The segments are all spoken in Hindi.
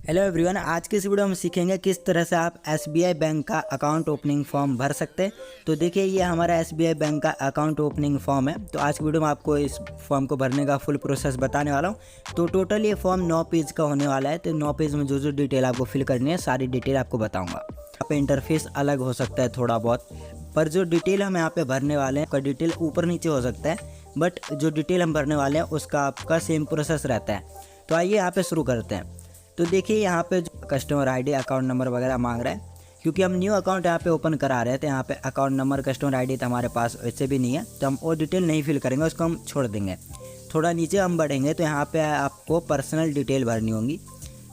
हेलो एवरीवन, आज की इस वीडियो में सीखेंगे किस तरह से आप एसबीआई बैंक का अकाउंट ओपनिंग फॉर्म भर सकते हैं। तो देखिए, ये हमारा एसबीआई बैंक का अकाउंट ओपनिंग फॉर्म है। तो आज की वीडियो में आपको इस फॉर्म को भरने का फुल प्रोसेस बताने वाला हूँ। तो टोटल ये फॉर्म 9 पेज का होने वाला है। तो 9 पेज में जो जो डिटेल आपको फिल करनी है, सारी डिटेल आपको बताऊँगा। यहाँ पे इंटरफेस अलग हो सकता है थोड़ा बहुत, पर जो डिटेल हम यहाँ पे भरने वाले हैं उसका डिटेल ऊपर नीचे हो सकता है, बट जो डिटेल हम भरने वाले हैं उसका आपका सेम प्रोसेस रहता है। तो आइए यहाँ पे शुरू करते हैं। तो देखिए, यहाँ पे जो कस्टमर आईडी, अकाउंट नंबर वगैरह मांग रहा है, क्योंकि हम न्यू अकाउंट यहाँ पे ओपन करा रहे हैं। तो यहाँ पे अकाउंट नंबर, कस्टमर आईडी तो हमारे पास वैसे भी नहीं है, तो हम वो डिटेल नहीं फिल करेंगे, उसको हम छोड़ देंगे। थोड़ा नीचे हम बढ़ेंगे तो यहाँ पे आपको पर्सनल डिटेल भरनी होगी।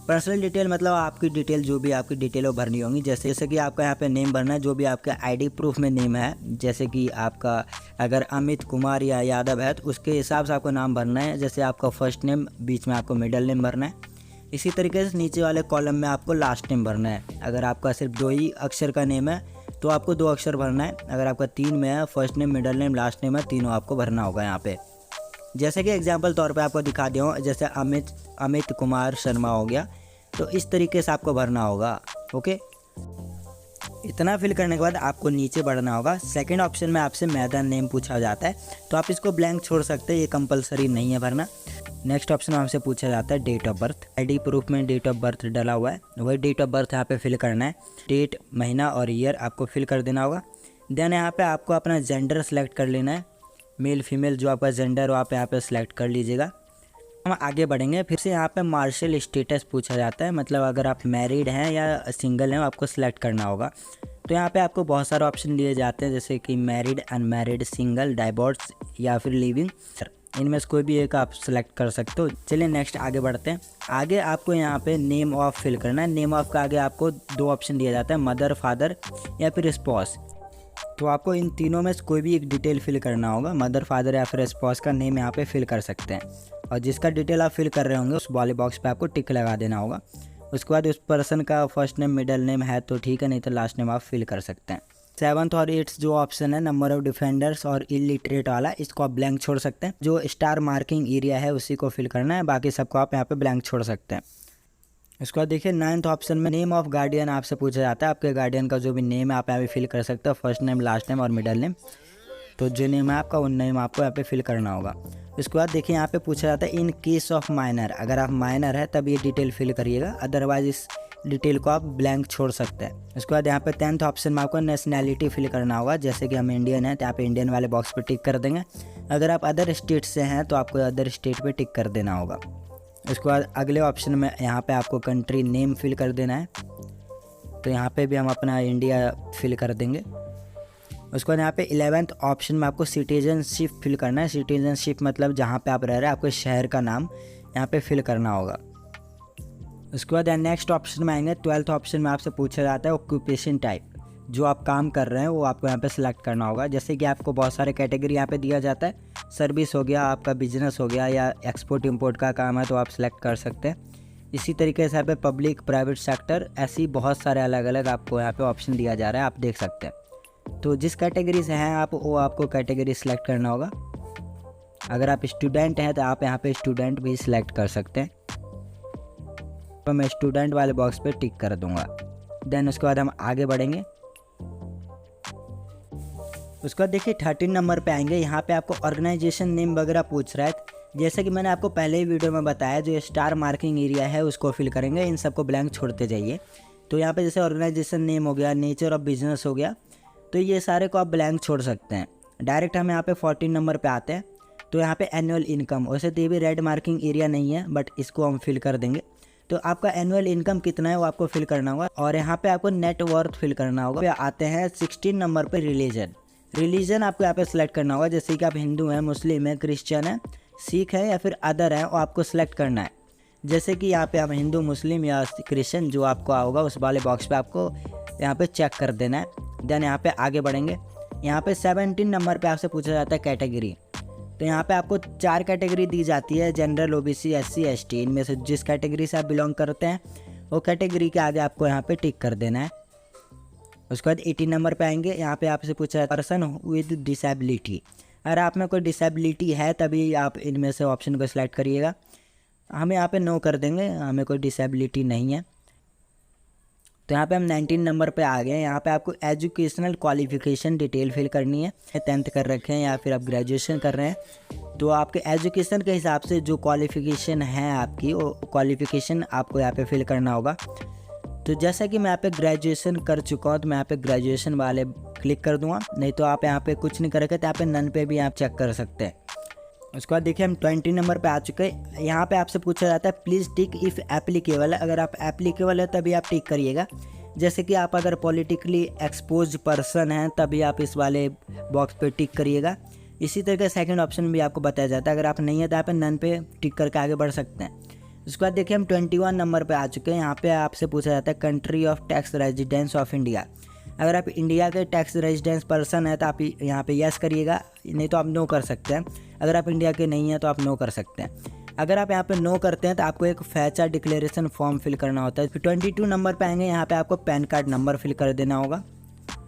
पर्सनल डिटेल मतलब आपकी डिटेल, जो भी आपकी डिटेल वो भरनी होगी। जैसे कि आपका यहाँ पे नेम भरना है, जो भी आपका आईडी प्रूफ में नेम है। जैसे कि आपका अगर अमित कुमार या यादव है तो उसके हिसाब से आपको नाम भरना है। जैसे आपका फर्स्ट नेम, बीच में आपको मिडिल नेम भरना है। इसी तरीके से नीचे वाले कॉलम में आपको लास्ट नेम भरना है। अगर आपका सिर्फ 2 ही अक्षर का नेम है तो आपको 2 अक्षर भरना है। अगर आपका 3 में है, first name, middle name, last name है, तीनों आपको भरना होगा यहाँ पे। जैसे कि एग्जांपल तौर पे आपको दिखा दिया हूँ, जैसे अमित कुमार शर्मा हो गया, तो इस तरीके से आपको भरना होगा। ओके, इतना फिल करने के बाद आपको नीचे बढ़ना होगा। सेकंड ऑप्शन में आपसे मैदान नेम पूछा जाता है, तो आप इसको ब्लैंक छोड़ सकते हैं, ये कंपलसरी नहीं है भरना। नेक्स्ट ऑप्शन में आपसे पूछा जाता है date of birth. ID proof में डेट ऑफ बर्थ डला हुआ है, वही डेट ऑफ बर्थ यहाँ पे फिल करना है। डेट, महीना और ईयर आपको फिल कर देना होगा। देन यहाँ पे आपको अपना जेंडर सेलेक्ट कर लेना है, मेल फीमेल, जो आपका जेंडर हो आप यहाँ पे सेलेक्ट कर लीजिएगा। हम आगे बढ़ेंगे। फिर से यहाँ पे मार्शल स्टेटस पूछा जाता है, मतलब अगर आप मैरिड हैं या सिंगल हैं आपको सिलेक्ट करना होगा। तो यहाँ पे आपको बहुत सारे ऑप्शन दिए जाते हैं, जैसे कि मैरिड, अनमैरिड, सिंगल, डाइवोर्स या फिर लिविंग। इनमें से कोई भी एक आप सेलेक्ट कर सकते हो। चलिए नेक्स्ट आगे बढ़ते हैं। आगे आपको यहाँ पे नेम ऑफ फिल करना है। नेम ऑफ का आगे आपको 2 ऑप्शन दिया जाता है, मदर, फादर या फिर स्पॉस। तो आपको इन तीनों में से कोई भी एक डिटेल फिल करना होगा। मदर, फादर या फिर स्पॉस का नेम यहाँ पे फिल कर सकते हैं, और जिसका डिटेल आप फिल कर रहे होंगे उस वाले बॉक्स पे आपको टिक लगा देना होगा। उसके बाद उस पर्सन का फर्स्ट नेम, मिडिल नेम है तो ठीक है, नहीं तो लास्ट नेम आप फिल कर सकते हैं। 7th और 8th जो ऑप्शन है, नंबर ऑफ डिफेंडर्स और इलिटरेट वाला, इसको आप ब्लैंक छोड़ सकते हैं। जो स्टार मार्किंग एरिया है उसी को फिल करना है, बाकी सबको आप यहाँ पे ब्लैंक छोड़ सकते हैं। इसके बाद देखिए 9th ऑप्शन में नेम ऑफ गार्डियन आपसे पूछा जाता है। आपके गार्डियन का जो भी नेम है आप यहाँ पे फिल कर सकते हो, फर्स्ट नेम, लास्ट नेम और मिडिल नेम। तो जो नेम है आपका, उन नेम आपको यहाँ पे फिल करना होगा। इसके बाद देखिए यहाँ पे पूछा जाता है इन केस ऑफ माइनर, अगर आप माइनर है तब ये डिटेल फिल करिएगा, अदरवाइज इस डिटेल को आप ब्लैंक छोड़ सकते हैं। उसके बाद यहाँ पे 10th ऑप्शन में आपको नेशनैलिटी फिल करना होगा। जैसे कि हम इंडियन हैं तो यहाँ पे इंडियन वाले बॉक्स पे टिक कर देंगे। अगर आप अदर स्टेट से हैं तो आपको अदर स्टेट पे टिक कर देना होगा। उसके बाद अगले ऑप्शन में यहाँ पे आपको कंट्री नेम फिल कर देना है, तो यहाँ पे भी हम अपना इंडिया फिल कर देंगे। उसके बाद यहाँ पे 11th ऑप्शन में आपको सिटीजनशिप फिल करना है। सिटीजनशिप मतलब जहाँ पे आप रह रहे हैं, आपके शहर का नाम यहाँ पे फिल करना होगा। उसके बाद नेक्स्ट ऑप्शन में आएंगे। 12th ऑप्शन में आपसे पूछा जाता है ऑक्यूपेशन टाइप, जो आप काम कर रहे हैं वो आपको यहाँ पे सिलेक्ट करना होगा। जैसे कि आपको बहुत सारे कैटेगरी यहाँ पे दिया जाता है, सर्विस हो गया, आपका बिजनेस हो गया, या एक्सपोर्ट इंपोर्ट का काम है तो आप सिलेक्ट कर सकते हैं। इसी तरीके से यहाँ पे पब्लिक, प्राइवेट सेक्टर, ऐसी बहुत सारे अलग अलग आपको यहाँ पे ऑप्शन दिया जा रहा है, आप देख सकते हैं। तो जिस कैटेगरी से हैं आप, वो आपको कैटेगरी सिलेक्ट करना होगा। अगर आप स्टूडेंट हैं तो आप यहाँ पे स्टूडेंट भी सिलेक्ट कर सकते हैं, तो मैं स्टूडेंट वाले बॉक्स पे टिक कर दूंगा। देन उसके बाद हम आगे बढ़ेंगे। उसके बाद देखिए 13 नंबर पे आएंगे। यहाँ पे आपको ऑर्गेनाइजेशन नेम वगैरह पूछ रहा है। जैसे कि मैंने आपको पहले ही वीडियो में बताया, जो स्टार मार्किंग एरिया है उसको फिल करेंगे, इन सबको ब्लैंक छोड़ते जाइए। तो यहाँ पे जैसे ऑर्गेनाइजेशन नेम हो गया, नेचर ऑफ बिजनेस हो गया, तो ये सारे को आप ब्लैंक छोड़ सकते हैं। डायरेक्ट हम यहाँ पे 14 नंबर पे आते हैं। तो यहाँ पे एनुअल इनकम, वैसे तो ये भी रेड मार्किंग एरिया नहीं है, बट इसको हम फिल कर देंगे। तो आपका एनुअल इनकम कितना है वो आपको फिल करना होगा, और यहाँ पे आपको नेट वर्थ फिल करना होगा। फिर आते हैं 16 नंबर पे रिलीजन आपको यहाँ पे सिलेक्ट करना होगा। जैसे कि आप हिंदू हैं, मुस्लिम है, क्रिश्चियन है, सिख है या फिर अदर है, वो आपको सिलेक्ट करना है। जैसे कि यहाँ पे आप हिंदू, मुस्लिम या क्रिश्चियन जो आपको होगा उस वाले बॉक्स पे आपको यहाँ पे चेक कर देना है। देन यहाँ पे आगे बढ़ेंगे। यहाँ पे 17 नंबर पे आपसे पूछा जाता है कैटेगरी। तो यहाँ पे आपको 4 कैटेगरी दी जाती है, जनरल, ओबीसी, एससी, एसटी। इनमें से जिस कैटेगरी से आप बिलोंग करते हैं वो कैटेगरी के आगे आपको यहाँ पे टिक कर देना है। उसके बाद 18 नंबर पे आएंगे। यहाँ पे आपसे पूछा है पर्सन विद डिसेबिलिटी। अगर आप में कोई डिसेबिलिटी है तभी आप इनमें से ऑप्शन को सिलेक्ट करिएगा। हम यहाँ पे नो कर देंगे, हमें कोई डिसेबिलिटी नहीं है। तो यहाँ पे हम 19 नंबर पे आ गए। यहाँ पे आपको एजुकेशनल क्वालिफिकेशन डिटेल फिल करनी है। 10th कर रखे हैं या फिर आप ग्रेजुएशन कर रहे हैं, तो आपके एजुकेशन के हिसाब से जो क्वालिफिकेशन है आपकी, वो क्वालिफिकेशन आपको यहाँ पे फिल करना होगा। तो जैसा कि मैं यहाँ पे ग्रेजुएशन कर चुका हूँ, तो मैं यहाँ पे ग्रेजुएशन वाले क्लिक कर दूँगा। नहीं तो आप यहाँ पे कुछ नहीं करेंगे तो यहाँ पे नन पे भी आप चेक कर सकते हैं। उसके बाद देखिए हम 20 नंबर पे आ चुके हैं। यहाँ पे आपसे पूछा जाता है प्लीज़ टिक इफ़ एप्लीकेबल है। अगर आप एप्लीकेबल है तभी आप टिक करिएगा। जैसे कि आप अगर पॉलिटिकली एक्सपोज पर्सन हैं तभी आप इस वाले बॉक्स पे टिक करिएगा। इसी तरह का सेकंड ऑप्शन भी आपको बताया जाता है। अगर आप नहीं है तो यहाँ पे नन पे टिक करके आगे बढ़ सकते हैं। उसके बाद देखिए हम 21 नंबर पे आ चुके हैं। यहाँ पे आपसे पूछा जाता है country of tax residence of India. अगर आप इंडिया के टैक्स रेजिडेंस पर्सन है तो आप यहाँ पे यस करिएगा, नहीं तो आप नो कर सकते हैं। अगर आप इंडिया के नहीं हैं तो आप नो कर सकते हैं। अगर आप यहाँ पे नो करते हैं तो आपको एक फैचा डिक्लेरेशन फॉर्म फिल करना होता है। फिर 22 नंबर पे आएंगे, यहाँ पे आपको पैन कार्ड नंबर फिल कर देना होगा।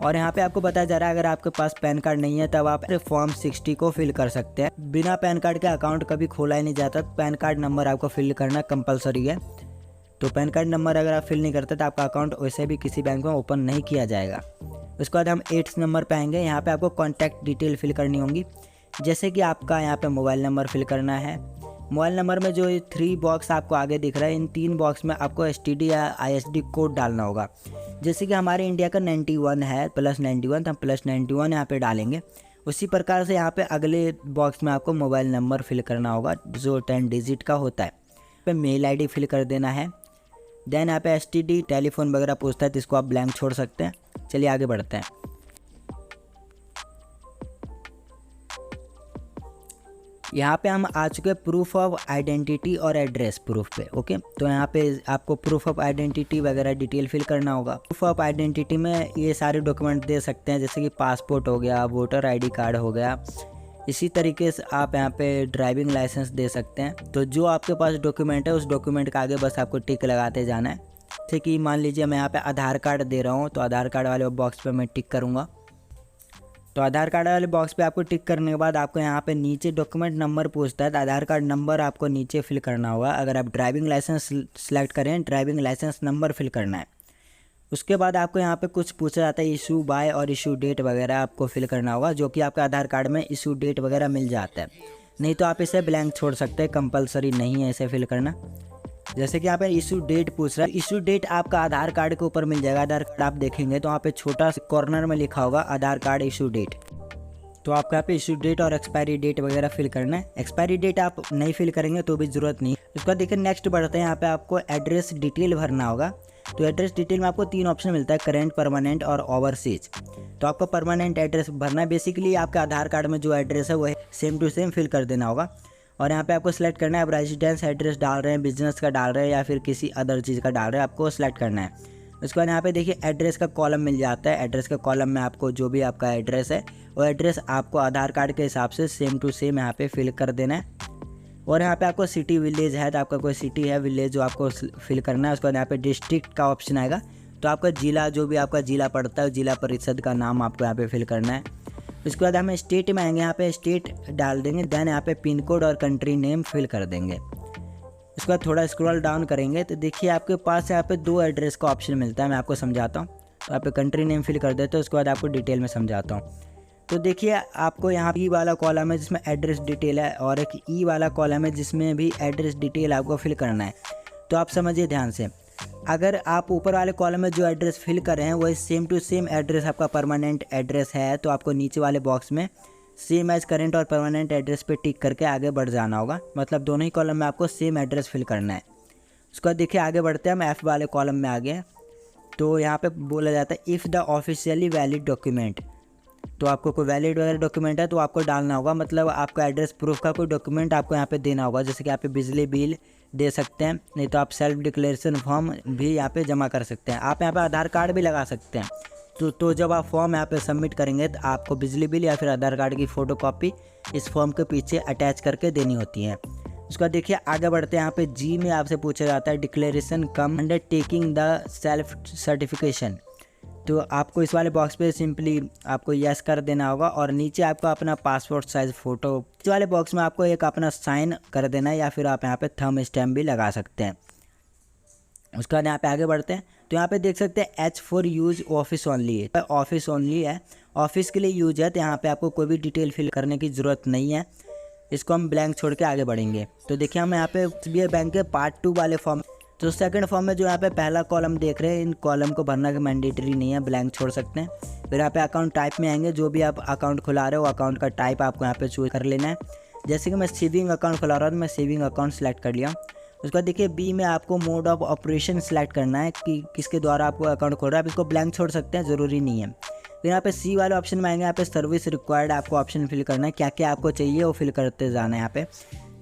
और यहाँ पे आपको बताया जा रहा है अगर आपके पास पैन कार्ड नहीं है तब आप फॉर्म 60 को फिल कर सकते हैं। बिना पैन कार्ड के अकाउंट कभी खोला ही नहीं जाता, पैन कार्ड नंबर आपको फिल करना कंपलसरी है। तो पैन कार्ड नंबर अगर आप फिल नहीं करते तो आपका अकाउंट वैसे भी किसी बैंक में ओपन नहीं किया जाएगा। उसके बाद हम 8 नंबर पे आएंगे। यहाँ पे आपको कॉन्टैक्ट डिटेल फिल करनी होंगी। जैसे कि आपका यहाँ पे मोबाइल नंबर फिल करना है। मोबाइल नंबर में जो 3 बॉक्स आपको आगे दिख रहा है, इन 3 बॉक्स में आपको STD या ISD कोड डालना होगा। जैसे कि हमारे इंडिया का 91 है +91, तो हम +91 यहाँ पे डालेंगे। उसी प्रकार से यहाँ पे अगले बॉक्स में आपको मोबाइल नंबर फिल करना होगा जो 10 डिजिट का होता है। पे मेल ID फिल कर देना है। देन यहाँ पे STD टेलीफोन वगैरह पूछता है तो इसको आप ब्लैंक छोड़ सकते हैं। चलिए आगे बढ़ते हैं। यहाँ पे हम आ चुके हैं प्रूफ ऑफ आइडेंटिटी और एड्रेस प्रूफ पे। ओके, तो यहाँ पे आपको प्रूफ ऑफ आइडेंटिटी वगैरह डिटेल फिल करना होगा। प्रूफ ऑफ आइडेंटिटी में ये सारे डॉक्यूमेंट दे सकते हैं, जैसे कि पासपोर्ट हो गया, वोटर ID कार्ड हो गया। इसी तरीके से आप यहाँ पे ड्राइविंग लाइसेंस दे सकते हैं। तो जो आपके पास डॉक्यूमेंट है उस डॉक्यूमेंट का आगे बस आपको टिक लगाते जाना है। जैसे कि मान लीजिए मैं यहाँ पे आधार कार्ड दे रहा हूँ, तो आधार कार्ड वाले बॉक्स पे मैं टिक करूँगा। तो आधार कार्ड वाले बॉक्स पे आपको टिक करने के बाद आपको यहाँ पे नीचे डॉक्यूमेंट नंबर पूछता है, तो आधार कार्ड नंबर आपको नीचे फिल करना होगा। अगर आप ड्राइविंग लाइसेंस सेलेक्ट करें, ड्राइविंग लाइसेंस नंबर फिल करना है। उसके बाद आपको यहाँ पे कुछ पूछा जाता है इशू बाय और इशू डेट वगैरह आपको फिल करना होगा, जो कि आपके आधार कार्ड में इशू डेट वगैरह मिल जाता है। नहीं तो आप इसे ब्लैंक छोड़ सकते हैं, कंपलसरी नहीं है इसे फिल करना। जैसे कि यहाँ पे इशू डेट पूछ रहा है, इशू डेट आपका आधार कार्ड के ऊपर मिल जाएगा। आधार कार्ड आप देखेंगे तो वहाँ पे छोटा कॉर्नर में लिखा होगा आधार कार्ड इशू डेट। तो आपको यहाँ पे इशू डेट और एक्सपायरी डेट वगैरह फिल करना है। एक्सपायरी डेट आप नहीं फिल करेंगे तो भी ज़रूरत नहीं। उसके बाद देखिए नेक्स्ट बढ़ते हैं। यहाँ पे आपको एड्रेस डिटेल भरना होगा। तो एड्रेस डिटेल में आपको 3 ऑप्शन मिलता है, करेंट, परमानेंट और ओवरसीज। तो आपको परमानेंट एड्रेस भरना है। बेसिकली आपके आधार कार्ड में जो एड्रेस है वो सेम टू सेम फिल कर देना होगा। और यहाँ पे आपको सेलेक्ट करना है आप रेजिडेंस एड्रेस डाल रहे हैं, बिजनेस का डाल रहे हैं या फिर किसी अदर चीज़ का डाल रहे हैं, आपको सेलेक्ट करना है। उसके बाद यहाँ पे देखिए एड्रेस का कॉलम मिल जाता है। एड्रेस के कॉलम में आपको जो भी आपका एड्रेस है वो एड्रेस आपको आधार कार्ड के हिसाब से सेम टू सेम यहाँ पे फिल कर देना है। और यहाँ पे आपको सिटी विलेज है तो आपका कोई सिटी है विलेज जो आपको फिल करना है। उसके बाद यहाँ पे डिस्ट्रिक्ट का ऑप्शन आएगा, तो आपका ज़िला जो भी आपका ज़िला पड़ता है जिला परिषद का नाम आपको यहाँ पे फिल करना है। उसके बाद हम स्टेट में आएंगे, यहाँ पे स्टेट डाल देंगे। देन यहाँ पे पिन कोड और कंट्री नेम फिल कर देंगे। उसके बाद थोड़ा स्क्रॉल डाउन करेंगे तो देखिए आपके पास यहाँ पे 2 एड्रेस का ऑप्शन मिलता है। मैं आपको समझाता हूँ। तो यहाँ पे कंट्री नेम फिल कर देते हैं, उसके बाद आपको डिटेल में समझाता हूँ। तो देखिए आपको यहाँ ई वाला कॉलम है जिसमें एड्रेस डिटेल है और एक ई वाला कॉलम है जिसमें भी एड्रेस डिटेल आपको फिल करना है। तो आप समझिए ध्यान से, अगर आप ऊपर वाले कॉलम में जो एड्रेस फिल कर रहे हैं वही सेम टू सेम एड्रेस आपका परमानेंट एड्रेस है, तो आपको नीचे वाले बॉक्स में सेम एज करेंट और परमानेंट एड्रेस पे टिक करके आगे बढ़ जाना होगा। मतलब दोनों ही कॉलम में आपको सेम एड्रेस फिल करना है। उसके बाद देखिए आगे बढ़ते हैं, हम एफ वाले कॉलम में आ गए। तो यहाँ पे बोला जाता है if the officially valid document. तो आपको कोई वैलिड वगैरह डॉक्यूमेंट है तो आपको डालना होगा, मतलब आपका एड्रेस प्रूफ का कोई डॉक्यूमेंट आपको यहाँ पे देना होगा। जैसे कि यहाँ पे बिजली बिल दे सकते हैं, नहीं तो आप सेल्फ डिक्लेरेशन फॉर्म भी यहाँ पे जमा कर सकते हैं। आप यहाँ पे आधार कार्ड भी लगा सकते हैं। तो जब आप फॉर्म यहाँ पे सबमिट करेंगे तो आपको बिजली बिल या फिर आधार कार्ड की फ़ोटोकॉपी इस फॉर्म के पीछे अटैच करके देनी होती है। उसके बाद देखिए आगे बढ़ते हैं। यहाँ पे जी में आपसे पूछा जाता है declaration come undertaking the self certification. तो आपको इस वाले बॉक्स पे सिंपली आपको यस कर देना होगा और नीचे आपको अपना पासपोर्ट साइज़ फ़ोटो, इस वाले बॉक्स में आपको एक अपना साइन कर देना है या फिर आप यहाँ पे थंब स्टैम्प भी लगा सकते हैं। उसके बाद यहाँ पे आगे बढ़ते हैं तो यहाँ पे देख सकते हैं H for use office only है, ऑफिस ओनली है, ऑफिस के लिए यूज है। तो यहाँ पे आपको कोई भी डिटेल फिल करने की ज़रूरत नहीं है, इसको हम ब्लैंक छोड़ के आगे बढ़ेंगे। तो देखिए हम यहाँ पे SBI बैंक के पार्ट 2 वाले फॉर्म, तो सेकंड फॉर्म में जो यहाँ पे पहला कॉलम देख रहे हैं, इन कॉलम को भरना का मैंडेटरी नहीं है, ब्लैंक छोड़ सकते हैं। फिर यहाँ पे अकाउंट टाइप में आएंगे, जो भी आप अकाउंट खुला रहे हो अकाउंट का टाइप आपको यहाँ पे चूज कर लेना है। जैसे कि मैं सेविंग अकाउंट खुला रहा हूँ, मैं सेविंग अकाउंट सेलेक्ट कर लिया। उसके बाद देखिए बी में आपको मोड ऑफ ऑपरेशन सेलेक्ट करना है कि किसके द्वारा आपको अकाउंट खोल रहा है, आप इसको ब्लैंक छोड़ सकते हैं, ज़रूरी नहीं है। फिर यहाँ पे सी वाले ऑप्शन में आएंगे, यहाँ पे सर्विस रिक्वायर्ड आपको ऑप्शन फिल करना है, क्या क्या आपको चाहिए वो फिल करते जाना है यहाँ पे।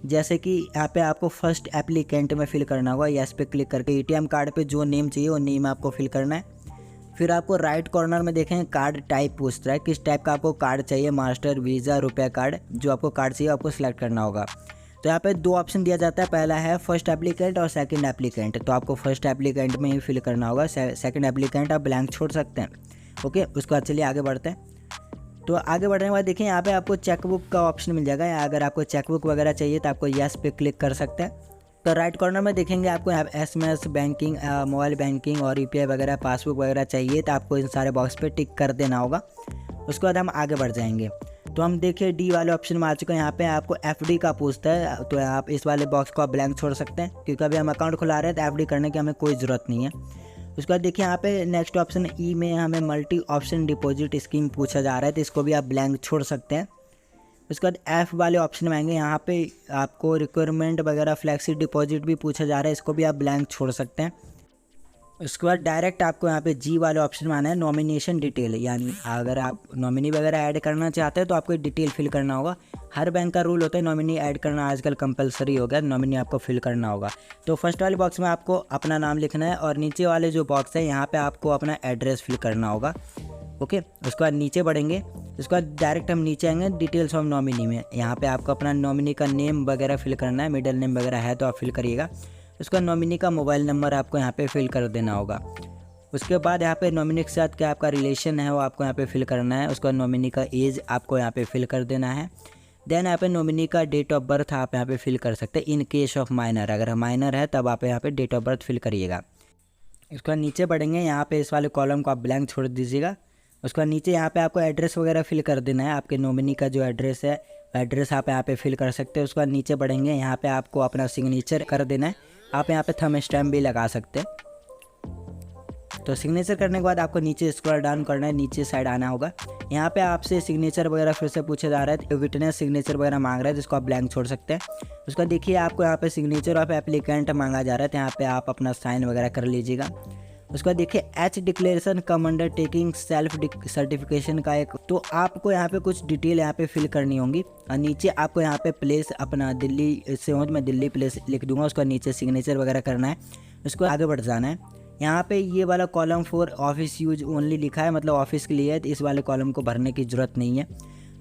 जैसे कि यहाँ पे आपको फर्स्ट एप्लीकेंट में फिल करना होगा, यस पे क्लिक करके ATM कार्ड पे जो नेम चाहिए वो नेम आपको फिल करना है। फिर आपको राइट कॉर्नर में देखेंगे कार्ड टाइप पूछ रहा है, किस टाइप का आपको कार्ड चाहिए, मास्टर, वीज़ा, रुपया कार्ड, जो आपको कार्ड चाहिए आपको सिलेक्ट करना होगा। तो यहाँ पे 2 ऑप्शन दिया जाता है, पहला है फर्स्ट एप्लीकेंट और सेकंड एप्लीकेंट। तो आपको फर्स्ट एप्लीकेंट में ही फिल करना होगा, सेकंड एप्लीकेंट आप ब्लैंक छोड़ सकते हैं। ओके, उसके बाद चलिए आगे बढ़ते हैं। तो आगे बढ़ने के बाद देखिए यहाँ पे आपको चेकबुक का ऑप्शन मिल जाएगा, या अगर आपको चेकबुक वगैरह चाहिए तो आपको यस पे क्लिक कर सकते हैं। तो राइट कॉर्नर में देखेंगे आपको यहाँ SMS बैंकिंग, मोबाइल बैंकिंग और UPI वगैरह, पासबुक वगैरह चाहिए तो आपको इन सारे बॉक्स पे टिक कर देना होगा। उसके बाद हम आगे बढ़ जाएंगे। तो हम देखिए डी वाले ऑप्शन में आ चुके हैं, यहाँ पे आपको FD का पूछता है, तो आप इस वाले बॉक्स को आप ब्लैंक छोड़ सकते हैं, क्योंकि अभी हम अकाउंट खुला रहे हैं तो FD करने की हमें कोई ज़रूरत नहीं है। उसके बाद देखिए यहाँ पे नेक्स्ट ऑप्शन ई में हमें मल्टी ऑप्शन डिपॉजिट स्कीम पूछा जा रहा है, तो इसको भी आप ब्लैंक छोड़ सकते हैं। उसके बाद F वाले ऑप्शन में आएंगे, यहाँ पे आपको रिक्वायरमेंट वगैरह फ्लैक्सी डिपॉजिट भी पूछा जा रहा है, इसको भी आप ब्लैंक छोड़ सकते हैं। उसके बाद डायरेक्ट आपको यहाँ पे जी वाले ऑप्शन में आना है, नॉमिनेशन डिटेल, यानी अगर आप नॉमिनी वगैरह ऐड करना चाहते हैं तो आपको डिटेल फिल करना होगा। हर बैंक का रूल होता है नॉमिनी ऐड करना, आजकल कंपलसरी हो गया, नॉमिनी आपको फिल करना होगा। तो फर्स्ट वाले बॉक्स में आपको अपना नाम लिखना है और नीचे वाले जो बॉक्स है यहाँ पर आपको अपना एड्रेस फिल करना होगा। ओके, उसके बाद नीचे बढ़ेंगे, उसके बाद डायरेक्ट हम नीचे आएंगे डिटेल्स ऑफ नॉमिनी में, यहाँ पे आपको अपना नॉमिनी का नेम वगैरह फिल करना है, मिडिल नेम वगैरह है तो आप फिल करिएगा। उसका नॉमिनी का मोबाइल नंबर आपको यहाँ पे फिल कर देना होगा। उसके बाद यहाँ पे नॉमिनी के साथ क्या आपका रिलेशन है वो आपको यहाँ पे फिल करना है। उसका नॉमिनी का एज आपको यहाँ पे फिल कर देना है। देन यहाँ पे नॉमिनी का डेट ऑफ बर्थ आप यहाँ पे फिल कर सकते हैं, इन केस ऑफ माइनर, अगर माइनर है तब आप यहाँ पे डेट ऑफ बर्थ फिल करिएगा। उसके बाद नीचे बढ़ेंगे, यहाँ पे इस वाले कॉलम को आप ब्लैंक छोड़ दीजिएगा। उसके बाद नीचे यहाँ पे आपको एड्रेस वगैरह फिल कर देना है, आपके नॉमिनी का जो एड्रेस है एड्रेस आप यहाँ पे फिल कर सकते हैं। उसके बाद नीचे बढ़ेंगे, यहाँ पे आपको अपना सिग्नेचर कर देना है, आप यहाँ पे थंब स्टैम्प भी लगा सकते हैं। तो सिग्नेचर करने के बाद आपको नीचे स्क्रॉल डाउन करना है, नीचे साइड आना होगा। यहाँ पे आपसे सिग्नेचर वगैरह फिर से पूछा जा रहा है, विटनेस सिग्नेचर वगैरह मांग रहा है जिसको आप ब्लैंक छोड़ सकते हैं। उसका देखिए आपको यहाँ पे सिग्नेचर ऑफ एप्लीकेंट मांगा जा रहा है, तो यहाँ पे आप अपना साइन वगैरह कर लीजिएगा। उसका देखिए एच डिक्लेरेशन कम अंडरटेकिंग सेल्फ सर्टिफिकेशन का एक, तो आपको यहाँ पे कुछ डिटेल यहाँ पे फिल करनी होंगी और नीचे आपको यहाँ पे प्लेस अपना दिल्ली से हो, मैं दिल्ली प्लेस लिख दूंगा। उसका नीचे सिग्नेचर वगैरह करना है, उसको आगे बढ़ जाना है। यहाँ पे ये वाला column for office use only लिखा है, मतलब ऑफिस के लिए है, तो इस वाले कॉलम को भरने की ज़रूरत नहीं है।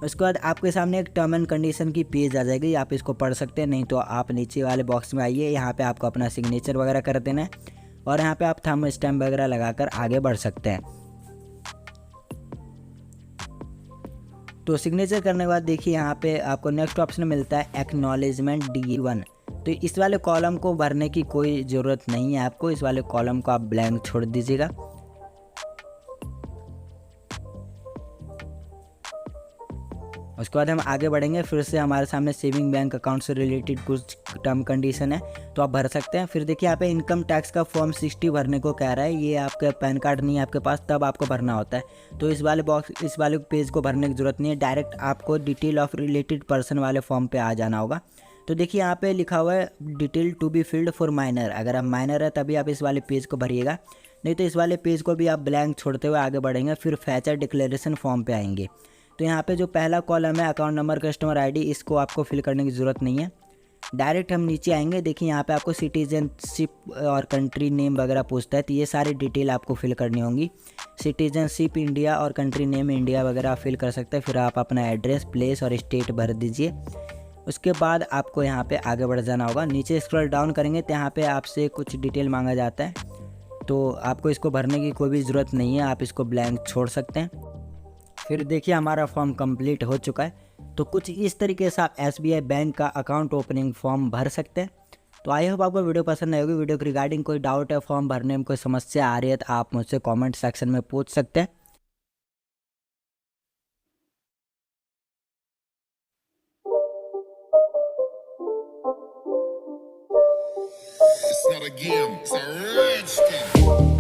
उसके बाद आपके सामने एक टर्म एंड कंडीशन की पेज आ जाएगी, आप इसको पढ़ सकते हैं, नहीं तो आप नीचे वाले बॉक्स में आइए, यहाँ पे आपको अपना सिग्नेचर वगैरह कर देना है और यहाँ पे आप थंब स्टैम्प वगैरह लगाकर आगे बढ़ सकते हैं। तो सिग्नेचर करने के बाद देखिए यहाँ पे आपको नेक्स्ट ऑप्शन मिलता है एक्नॉलेजमेंट D1। तो इस वाले कॉलम को भरने की कोई ज़रूरत नहीं है आपको, इस वाले कॉलम को आप ब्लैंक छोड़ दीजिएगा। उसके बाद हम आगे बढ़ेंगे, फिर से हमारे सामने सेविंग बैंक अकाउंट से रिलेटेड कुछ टर्म कंडीशन है तो आप भर सकते हैं। फिर देखिए यहाँ पे इनकम टैक्स का फॉर्म 60 भरने को कह रहा है, ये आपका पैन कार्ड नहीं है आपके पास तब आपको भरना होता है, तो इस वाले पेज को भरने की ज़रूरत नहीं है, डायरेक्ट आपको डिटेल ऑफ रिलेटेड पर्सन वाले फॉर्म पे आ जाना होगा। तो देखिए यहाँ पे लिखा हुआ है detail to be filled for minor, अगर आप माइनर है तभी आप इस वाले पेज को भरिएगा, नहीं तो इस वाले पेज को भी आप ब्लैंक छोड़ते हुए आगे बढ़ेंगे। फिर फैचर डिक्लेरेशन फॉर्म पे आएंगे, तो यहाँ पे जो पहला कॉलम है अकाउंट नंबर कस्टमर आईडी, इसको आपको फिल करने की ज़रूरत नहीं है। डायरेक्ट हम नीचे आएंगे, देखिए यहाँ पे आपको सिटीजनशिप और कंट्री नेम वगैरह पूछता है, तो ये सारी डिटेल आपको फिल करनी होंगी। सिटीजनशिप इंडिया और कंट्री नेम इंडिया वगैरह आप फिल कर सकते हैं। फिर आप अपना एड्रेस, प्लेस और स्टेट भर दीजिए। उसके बाद आपको यहाँ पे आगे बढ़ जाना होगा। नीचे स्क्रॉल डाउन करेंगे तो यहाँ पे आपसे कुछ डिटेल मांगा जाता है, तो आपको इसको भरने की कोई भी ज़रूरत नहीं है, आप इसको ब्लैंक छोड़ सकते हैं। फिर देखिए हमारा फॉर्म कंप्लीट हो चुका है। तो कुछ इस तरीके से आप SBI बैंक का अकाउंट ओपनिंग फॉर्म भर सकते हैं। तो आई होप आपको वीडियो पसंद आई होगी। वीडियो के रिगार्डिंग कोई डाउट है, फॉर्म भरने में कोई समस्या आ रही है तो आप मुझसे कमेंट सेक्शन में पूछ सकते हैं। It's not a game, it's a rich thing.